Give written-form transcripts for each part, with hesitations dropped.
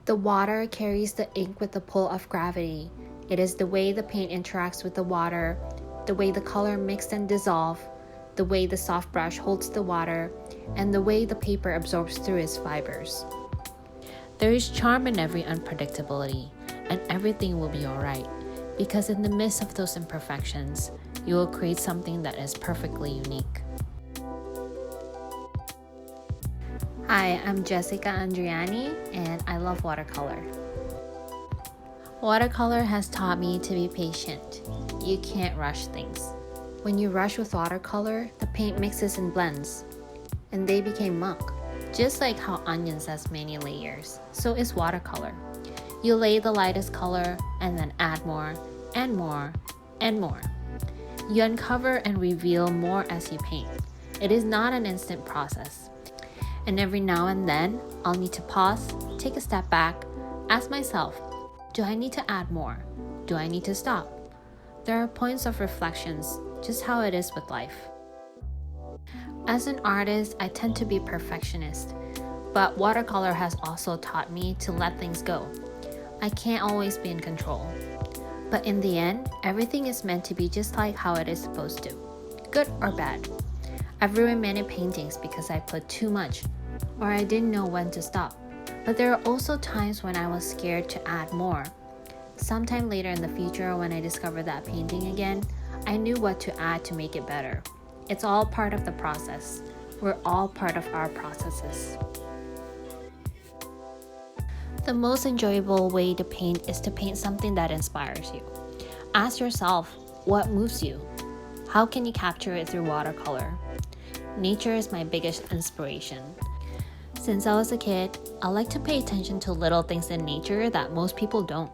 The water carries the ink with the pull of gravity. It is the way the paint interacts with the water, the way the color mixed and dissolves, the way the soft brush holds the water, and the way the paper absorbs through its fibers. There is charm in every unpredictability, and everything will be alright, because in the midst of those imperfections, you will create something that is perfectly unique. Hi, I'm Jessica Andriani, and I love watercolor. Watercolor has taught me to be patient. You can't rush things. When you rush with watercolor, the paint mixes and blends, and they became muck. Just like how onions has many layers, so is watercolor. You lay the lightest color and then add more and more and more. You uncover and reveal more as you paint. It is not an instant process. And every now and then, I'll need to pause, take a step back, ask myself, do I need to add more? Do I need to stop? There are points of reflections, just how it is with life. As an artist, I tend to be perfectionist, but watercolor has also taught me to let things go. I can't always be in control. But in the end, everything is meant to be just like how it is supposed to, good or bad. I've ruined many paintings because I put too much, or I didn't know when to stop. But there are also times when I was scared to add more. Sometime later in the future, when I discovered that painting again, I knew what to add to make it better. It's all part of the process. We're all part of our processes. The most enjoyable way to paint is to paint something that inspires you. Ask yourself, what moves you? How can you capture it through watercolor? Nature is my biggest inspiration. Since I was a kid, I like to pay attention to little things in nature that most people don't.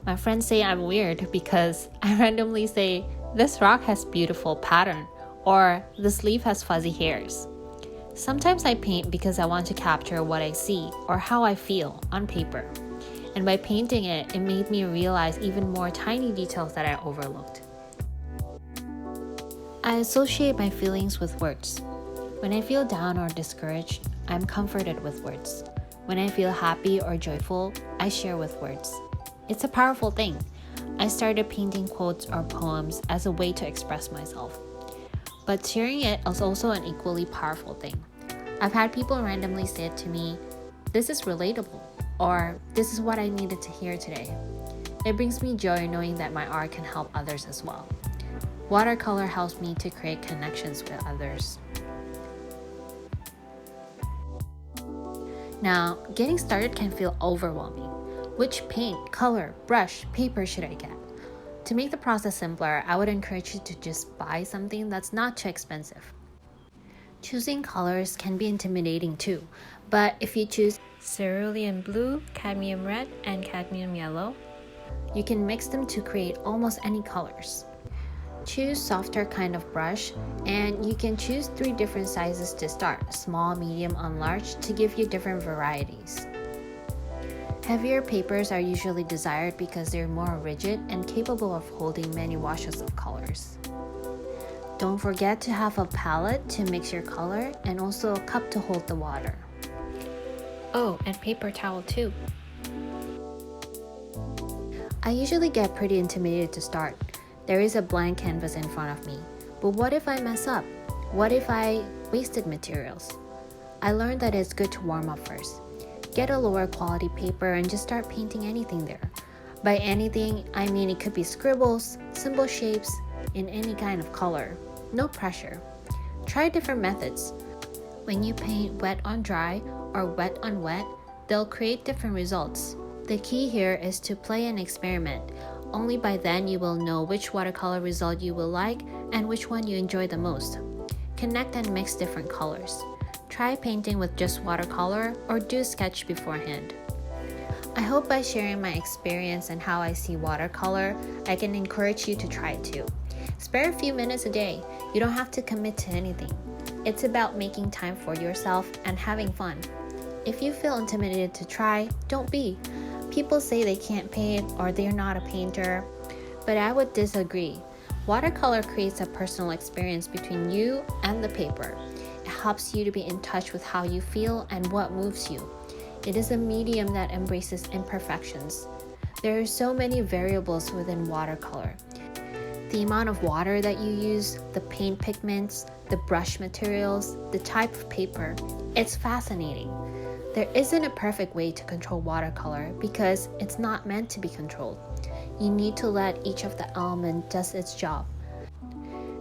My friends say I'm weird because I randomly say, this rock has beautiful pattern, or this leaf has fuzzy hairs. Sometimes I paint because I want to capture what I see or how I feel on paper. And by painting it, it made me realize even more tiny details that I overlooked. I associate my feelings with words. When I feel down or discouraged, I'm comforted with words. When I feel happy or joyful, I share with words. It's a powerful thing. I started painting quotes or poems as a way to express myself. But sharing it is also an equally powerful thing. I've had people randomly say to me, this is relatable, or this is what I needed to hear today. It brings me joy knowing that my art can help others as well. Watercolor helps me to create connections with others. Now, getting started can feel overwhelming. Which paint, color, brush, paper should I get? To make the process simpler, I would encourage you to just buy something that's not too expensive. Choosing colors can be intimidating too, but if you choose cerulean blue, cadmium red, and cadmium yellow, you can mix them to create almost any colors. Choose softer kind of brush, and you can choose 3 different sizes to start, small, medium, and large, to give you different varieties. Heavier papers are usually desired because they're more rigid and capable of holding many washes of colors. Don't forget to have a palette to mix your color and also a cup to hold the water. Oh, and paper towel too. I usually get pretty intimidated to start. There is a blank canvas in front of me, but what if I mess up? What if I wasted materials? I learned that it's good to warm up first. Get a lower quality paper and just start painting anything there. By anything, I mean it could be scribbles, simple shapes, in any kind of color. No pressure. Try different methods. When you paint wet on dry or wet on wet, they'll create different results. The key here is to play and experiment. Only by then you will know which watercolor result you will like and which one you enjoy the most. Connect and mix different colors. Try painting with just watercolor or do a sketch beforehand. I hope by sharing my experience and how I see watercolor, I can encourage you to try it too. Spare a few minutes a day. You don't have to commit to anything. It's about making time for yourself and having fun. If you feel intimidated to try, don't be. People say they can't paint or they're not a painter, but I would disagree. Watercolor creates a personal experience between you and the paper. It helps you to be in touch with how you feel and what moves you. It is a medium that embraces imperfections. There are so many variables within watercolor. The amount of water that you use, the paint pigments, the brush materials, the type of paper, it's fascinating. There isn't a perfect way to control watercolor because it's not meant to be controlled. You need to let each of the elements does its job.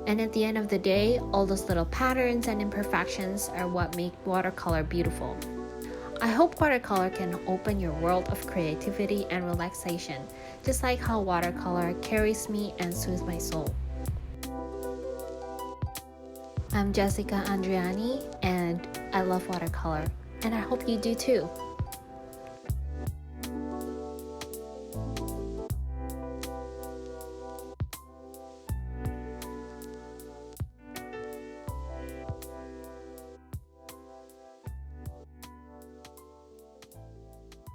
And at the end of the day, all those little patterns and imperfections are what make watercolor beautiful. I hope watercolor can open your world of creativity and relaxation, just like how watercolor carries me and soothes my soul. I'm Jessica Andriani, and I love watercolor, and I hope you do too.